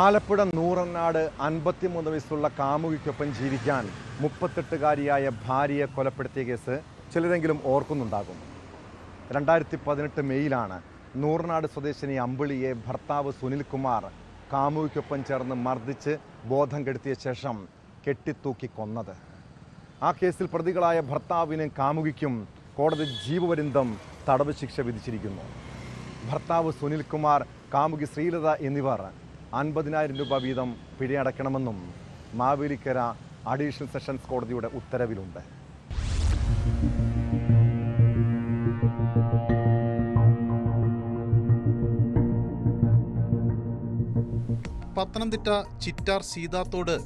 ആലപ്പുഴ നൂറനാട് 53 വയസ്സുള്ള കാമുകിക്കൊപ്പം ജീവിക്കാൻ 38-കാരിയായ ഭാര്യയെ കൊലപ്പെടുത്തിയ കേസ് ചിലരെങ്കിലും ഓർക്കുന്നുണ്ടാകും. 2018 മെയ്യിലാണ് നൂറനാട് സ്വദേശിനി അമ്പിളിയെ ഭർത്താവ് സുനിൽകുമാർ കാമുകിക്കൊപ്പം ചേർന്ന് മർദ്ദിച്ച് ബോധം കെടുത്തിയ ശേഷം കെട്ടിത്തൂക്കി കൊന്നത്. ആ കേസിൽ പ്രതികളായ ഭർത്താവിനും കാമുകിക്കും കോടതി ജീവപര്യന്തം തടവ് ശിക്ഷ വിധിച്ചിരിക്കുന്നു. ഭർത്താവ് സുനിൽകുമാർ, കാമുകി ശ്രീലത എന്നിവർ 50,000 രൂപ വീതം പിഴയടയ്ക്കണമെന്നും മാവേലിക്കര അഡീഷണൽ സെഷൻസ് കോടതിയുടെ ഉത്തരവിലുണ്ട്. പത്തനംതിട്ട ചിറ്റാർ സീതാത്തോട്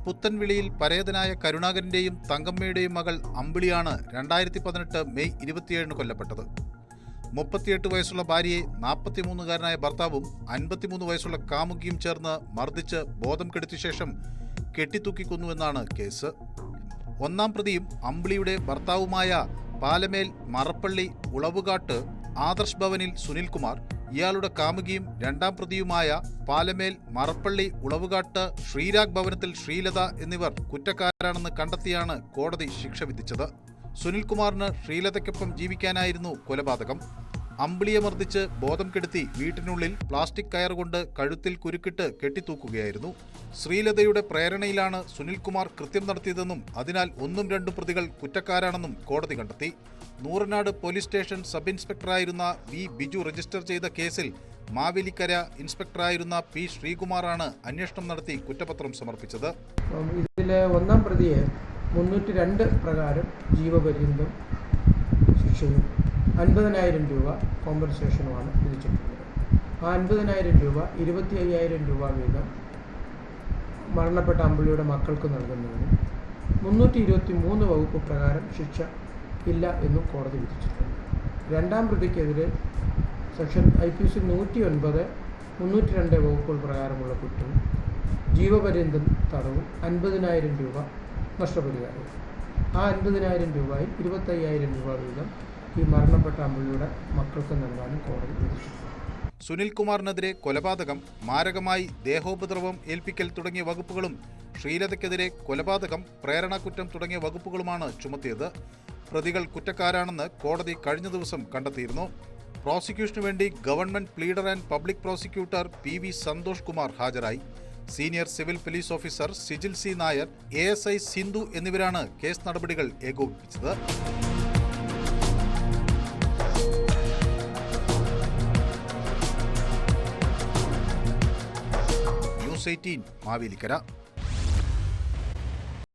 പുത്തൻവിളിയിൽ പരേതനായ കരുണാകരന്റെയും തങ്കമ്മയുടെയും മകൾ അമ്പിളിയാണ് 2018 മെയ് 27 കൊല്ലപ്പെട്ടത്. 38 വയസ്സുള്ള ഭാര്യയെ 43-കാരനായ ഭർത്താവും 53 വയസ്സുള്ള കാമുകിയും ചേർന്ന് മർദ്ദിച്ച് ബോധം കെടുത്തിയ ശേഷം കെട്ടിത്തൂക്കിക്കൊന്നുവെന്നാണ് കേസ്. ഒന്നാം പ്രതിയും അമ്പിളിയുടെ ഭർത്താവുമായ പാലമേൽ മറപ്പള്ളി ഉളവുകാട്ട് ആദർശ് ഭവനിൽ സുനിൽകുമാർ, ഇയാളുടെ കാമുകിയും രണ്ടാം പ്രതിയുമായ പാലമേൽ മറപ്പള്ളി ഉളവുകാട്ട് ശ്രീരാഗ് ഭവനത്തിൽ ശ്രീലത എന്നിവർ കുറ്റക്കാരാണെന്ന് കണ്ടെത്തിയാണ് കോടതി ശിക്ഷ വിധിച്ചത്. സുനിൽകുമാറിന് ശ്രീലതയ്ക്കൊപ്പം ജീവിക്കാനായിരുന്നു കൊലപാതകം. അമ്പിളിയെ മർദ്ദിച്ച് ബോധം കെടുത്തി വീട്ടിനുള്ളിൽ പ്ലാസ്റ്റിക് കയർ കൊണ്ട് കഴുത്തിൽ കുരുക്കിട്ട് കെട്ടിത്തൂക്കുകയായിരുന്നു. ശ്രീലതയുടെ പ്രേരണയിലാണ് സുനിൽകുമാർ കൃത്യം നടത്തിയതെന്നും അതിനാൽ 1-2 പ്രതികൾ കുറ്റക്കാരാണെന്നും കോടതി കണ്ടെത്തി. നൂറനാട് പോലീസ് സ്റ്റേഷൻ സബ് ഇൻസ്പെക്ടറായിരുന്ന വി ബിജു രജിസ്റ്റർ ചെയ്ത കേസിൽ മാവേലിക്കര ഇൻസ്പെക്ടറായിരുന്ന പി ശ്രീകുമാറാണ് അന്വേഷണം നടത്തി കുറ്റപത്രം സമർപ്പിച്ചത്. ഇതിലെ ഒന്നാം പ്രതിയെ 302 പ്രകാരം ജീവപര്യന്തം ശിക്ഷയും 50,000 രൂപ കോമ്പൻസേഷനുമാണ് വിധിച്ചിട്ടുള്ളത്. ആ 50,000 രൂപ 25,000 രൂപ വീതം മരണപ്പെട്ട അമ്പിളിയുടെ മക്കൾക്ക് നൽകുന്നതിനും 323 വകുപ്പ് പ്രകാരം ശിക്ഷ ഇല്ല എന്നും കോടതി വിധിച്ചിട്ടുണ്ട്. രണ്ടാം പ്രതിക്കെതിരെ സെക്ഷൻ IPC 109, 302 വകുപ്പുകൾ പ്രകാരമുള്ള കുറ്റവും ജീവപര്യന്തം തടവും 50,000 രൂപ നഷ്ടപരിഹാരവും. ആ 50,000 രൂപയിൽ 25,000 രൂപ വീതം ഈ മരണപ്പെട്ട അമ്പിളിയുടെ മക്കൾക്ക് നൽകാനും കോടതി വിധിച്ചു. സുനിൽകുമാറിനെതിരെ കൊലപാതകം, മാരകമായി ദേഹോപദ്രവം ഏൽപ്പിക്കൽ തുടങ്ങിയ വകുപ്പുകളും ശ്രീലതയ്ക്കെതിരെ കൊലപാതകം, പ്രേരണാകുറ്റം തുടങ്ങിയ വകുപ്പുകളുമാണ് ചുമത്തിയത്. പ്രതികൾ കുറ്റക്കാരാണെന്ന് കോടതി കഴിഞ്ഞ ദിവസം കണ്ടെത്തിയിരുന്നു. പ്രോസിക്യൂഷനു വേണ്ടി government pleader and public prosecutor PV Santhosh Kumar ഹാജരായി. Senior civil police officer Sijil C Nair, ASI Sindhu എന്നിവരാണ് കേസ് നടപടികൾ ഏകോപിപ്പിച്ചത്. ന്യൂസ് 18 മാവേലിക്കര.